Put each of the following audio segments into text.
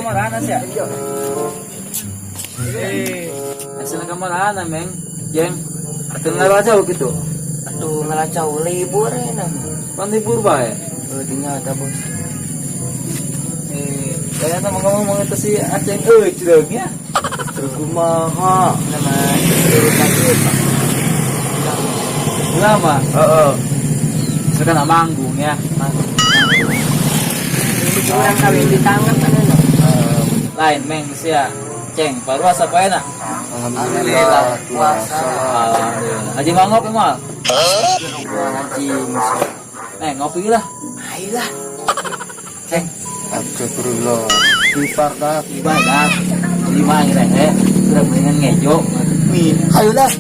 kamarahan siya. Asa na kamarahan meng. Jeng. Atong narajaw gitu. Aduh, ngelacau libur ya Pan libur ba eh? di nyata bos. Kaya ta ngomong itu si Aceng ceureunya. Kumaha naman sakit. Lama. Heeh. Sekarang manggung ya. Orang kawin di tangan kan Lain meng sia. Ceng, paruasa apa enak? alhamdulillah puasa. Alhamdulillah. Haji mau ngopi mal? Haji Ngopi lah. ayolah. Ceng, Astagfirullah. Dipakat ibadah. Lima ini udah mendingan ngejo. ayolah.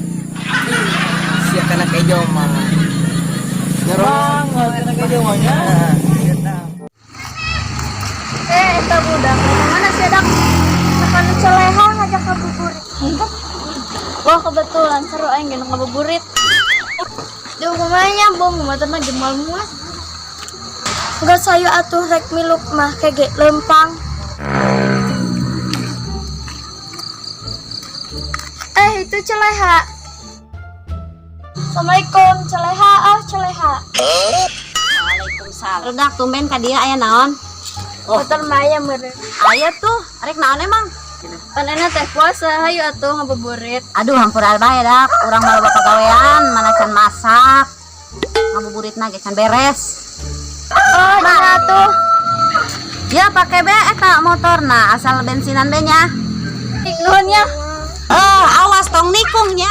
Siap kena kejo mah. Nyerang, kena ngejo mahnya. Eta budak, mana sih dak? Tekan celeha ngajak ngabuburit. Wah kebetulan seru aing gak ngabuburit. Di rumahnya bom motor mah jemal muat. Enggak saya atuh rek miluk mah kege lempang. Itu celeha. Assalamualaikum celeha, celeha. Waalaikumsalam. Rudak tumben ka dia aya naon? Motor maya meureun. Aya tuh, arek naon emang? Pan enak teh puasa, hayu atuh ngabuburit. Aduh, hampur alba ya dak. Urang baru bapak gawean, mana can masak. Ngabuburitna ge can beres. Oh, dina tuh. Ya pakai be eta motorna, asal bensinan be nya. Nuhunnya. Awas tong nikungnya.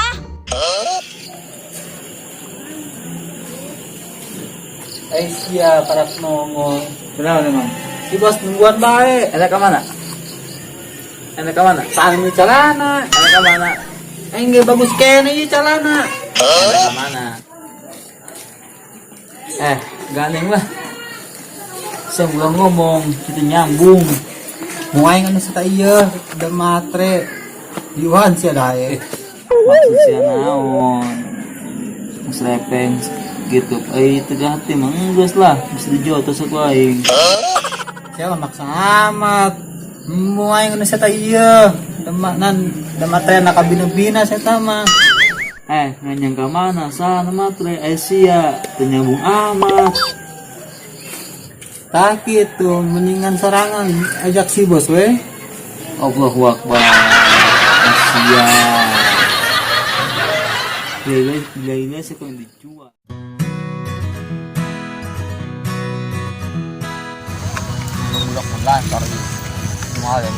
Sia para nongol. Kenapa memang? Si bos nungguan baik. Enak ke mana? Enak ke mana? Paling di celana. Enak ke mana? Enggak bagus kene di celana. Enak ke mana? Gandeng lah. Sebelum ngomong kita nyambung. Muai kan sa iya, ada matre. Iwan sih ada maksud siya naon. Mas lepeng gitu. Tegah hati menggus lah. Bisa dijoto sa ko aing. Siya maksa amat. Muai kan sa iya. Da matre nakabina-bina sa tama. Nganyang ka mana sana matre siya tenyambung amat. Takit tuh mendingan serangan ajak si bos we. Allahu Akbar. Asia. Lele sih kau dijual. Bulak melantar di mahal ya.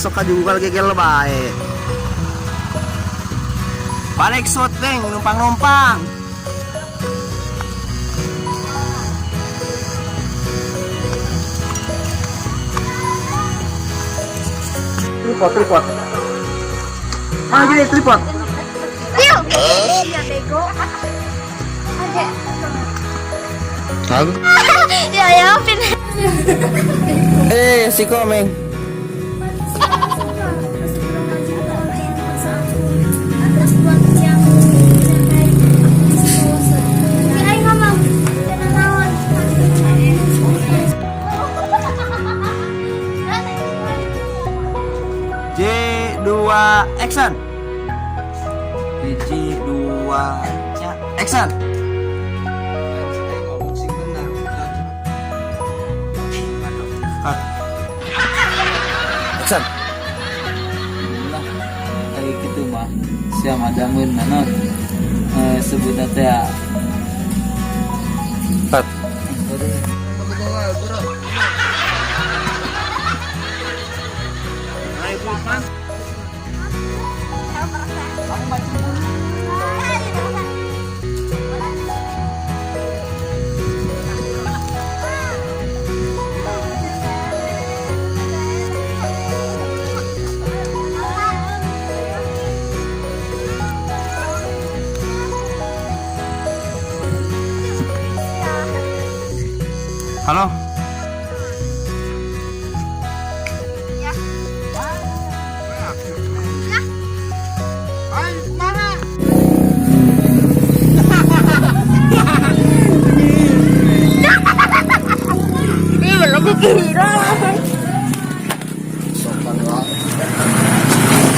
Sok kaju lagi gel bae. Balik syuting numpang-numpang. Tripod. Mana gini tripod? Iya bego. Tahu? Ya ya pin. Si komeng. J2 action. J2 action. Action. Kayak gitu mah. Siya madamun manot. Sebut teh ya. Cut. Halo.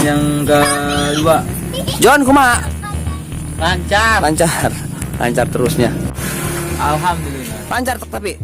yang kedua. John kumaha? Lancar. Lancar terusnya. Alhamdulillah. Lancar tapi